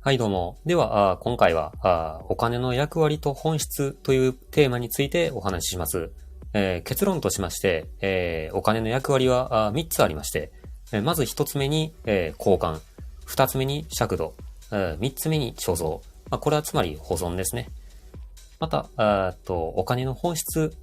はい、どうも。では、今回はお金の役割と本質というテーマについてお話しします。結論としまして、お金の役割は3つありまして、まず1つ目に、交換、2つ目に尺度、3つ目に貯蔵。これはつまり保存ですね。また、お金の本質、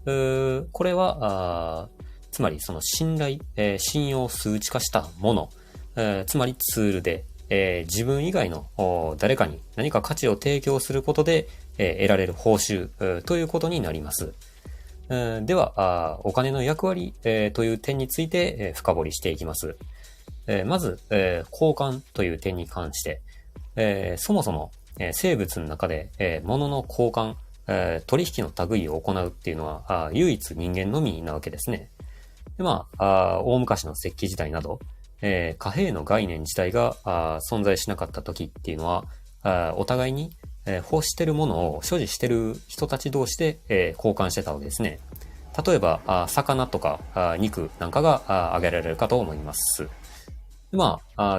これは、つまりその信頼、信用を数値化したもの、つまりツールで、自分以外の誰かに何か価値を提供することで、得られる報酬、ということになります。ではお金の役割、という点について、深掘りしていきます。まず、交換という点に関して、そもそも、生物の中で、物の交換、取引の類を行うっていうのは唯一人間のみなわけですね。で、大昔の石器時代など、貨幣の概念自体が存在しなかった時っていうのは、お互いに、欲してるものを所持してる人たち同士で、交換してたわけですね。例えば、魚とか肉なんかが挙げられるかと思います。で、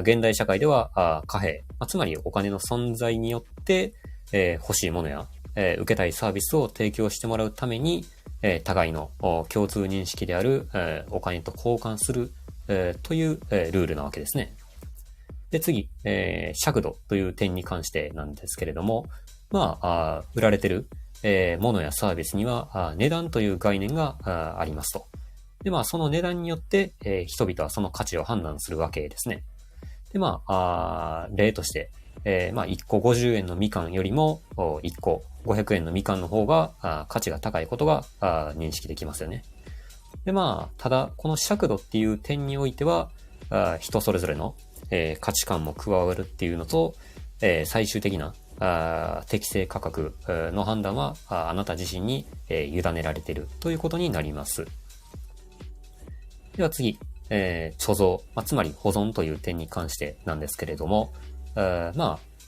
現代社会では貨幣、つまりお金の存在によって、欲しいものや、受けたいサービスを提供してもらうために、互いの共通認識である、お金と交換する、という、ルールなわけですね。で、次、尺度という点に関してなんですけれども、売られてる、ものやサービスには値段という概念がありますと。で、その値段によって、人々はその価値を判断するわけですね。で、例として、1個50円のみかんよりも、1個500円のみかんの方が価値が高いことが認識できますよね。で、ただ、この尺度っていう点においては、人それぞれの、価値観も加わるっていうのと、最終的な適正価格の判断はあなた自身に、委ねられているということになります。では次、貯蔵、つまり保存という点に関してなんですけれども、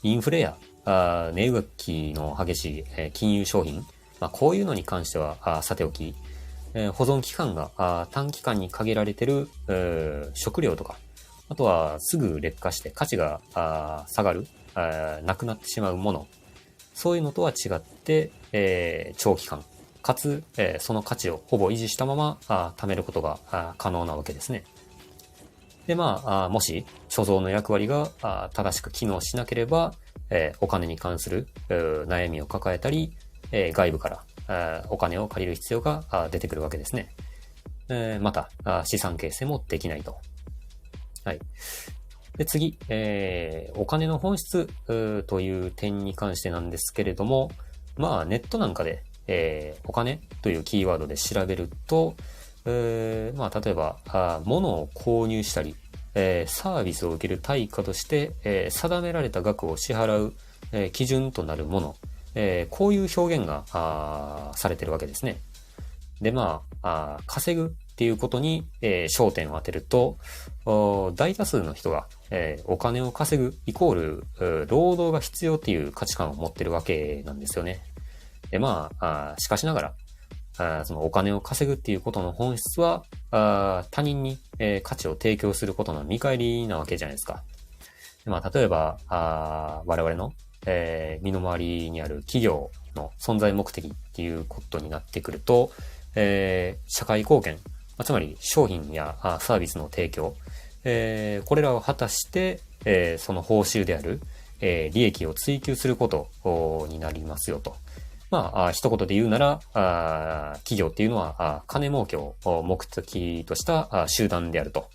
インフレや値動きの激しい、金融商品、こういうのに関してはさておき、保存期間が短期間に限られている食料とか、あとはすぐ劣化して価値が下がる、なくなってしまうもの、そういうのとは違って、長期間、かつ、その価値をほぼ維持したまま貯めることが可能なわけですね。で、もし貯蔵の役割が正しく機能しなければ、お金に関する悩みを抱えたり、外部からお金を借りる必要が出てくるわけですね。また資産形成もできないと。はい。で、次、お金の本質という点に関してなんですけれども、ネットなんかで、お金というキーワードで調べると、例えば物を購入したり、サービスを受ける対価として、定められた額を支払う、基準となるもの、こういう表現がされてるわけですね。で、稼ぐっていうことに、焦点を当てると、大多数の人が、お金を稼ぐイコール、労働が必要っていう価値観を持ってるわけなんですよね。で、しかしながら、そのお金を稼ぐっていうことの本質は、他人に、価値を提供することの見返りなわけじゃないですか。で、例えば、我々の、身の回りにある企業の存在目的っていうことになってくると、社会貢献、つまり商品やサービスの提供、これらを果たして、その報酬である、利益を追求することになりますよと。一言で言うなら、企業っていうのは金儲けを目的とした集団であると。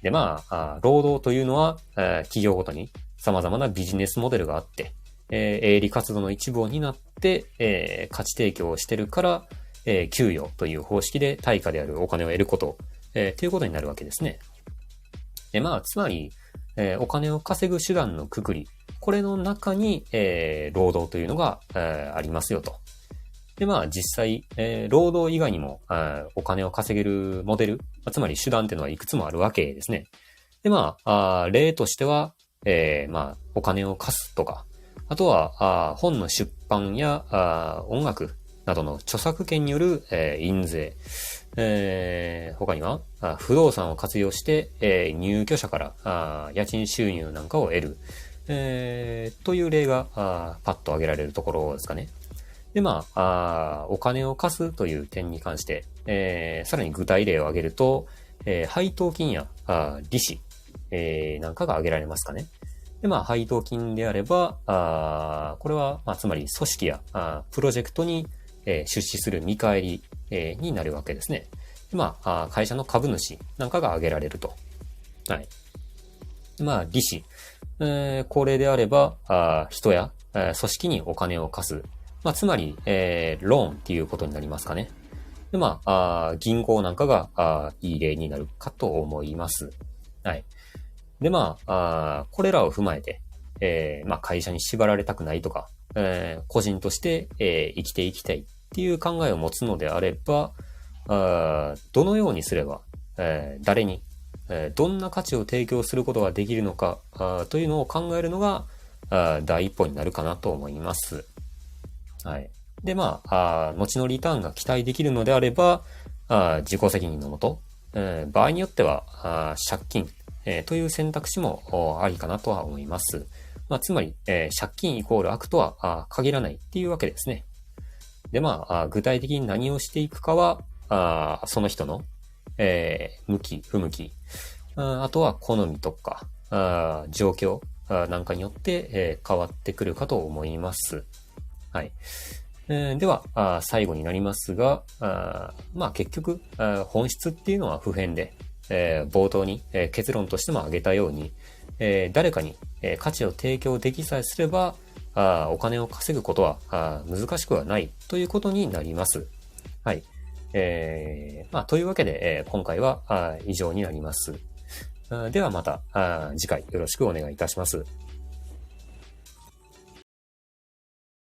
で、労働というのは、企業ごとに様々なビジネスモデルがあって、営利活動の一部を担って、価値提供をしてるから、給与という方式で対価であるお金を得ること、ということになるわけですね。で、つまり、お金を稼ぐ手段のくくり、これの中に、労働というのが、ありますよと。で、実際、労働以外にも、お金を稼げるモデル、つまり手段っていうのはいくつもあるわけですね。で、例としては、お金を貸すとか、あとは、本の出版や音楽などの著作権による、印税、他には不動産を活用して、入居者から家賃収入なんかを得る、という例が、パッと挙げられるところですかね。で、お金を貸すという点に関して、さらに具体例を挙げると、配当金や利子、なんかが挙げられますかね。で、配当金であれば、これは、つまり組織やプロジェクトに、出資する見返り、になるわけですね。で、会社の株主なんかが挙げられると。はい。利子。これであれば、人や、組織にお金を貸す。つまり、ローンっていうことになりますかね。で、銀行なんかが、いい例になるかと思います。はい。で、これらを踏まえて、会社に縛られたくないとか、個人として、生きていきたいっていう考えを持つのであれば、どのようにすれば、誰に、どんな価値を提供することができるのか、というのを考えるのが、第一歩になるかなと思います。はい。で、後のリターンが期待できるのであれば、自己責任のもと、場合によっては、借金、という選択肢もありかなとは思います。つまり、借金イコール悪とは限らないっていうわけですね。で、具体的に何をしていくかは、その人の、向き、不向き、あとは好みとか、状況なんかによって、変わってくるかと思います。はい。では、最後になりますが、結局、本質っていうのは不変で、冒頭に、結論としても挙げたように、誰かに、価値を提供できさえすれば、お金を稼ぐことは難しくはないということになります。はい。というわけで、今回は以上になります。ではまた次回よろしくお願いいたします。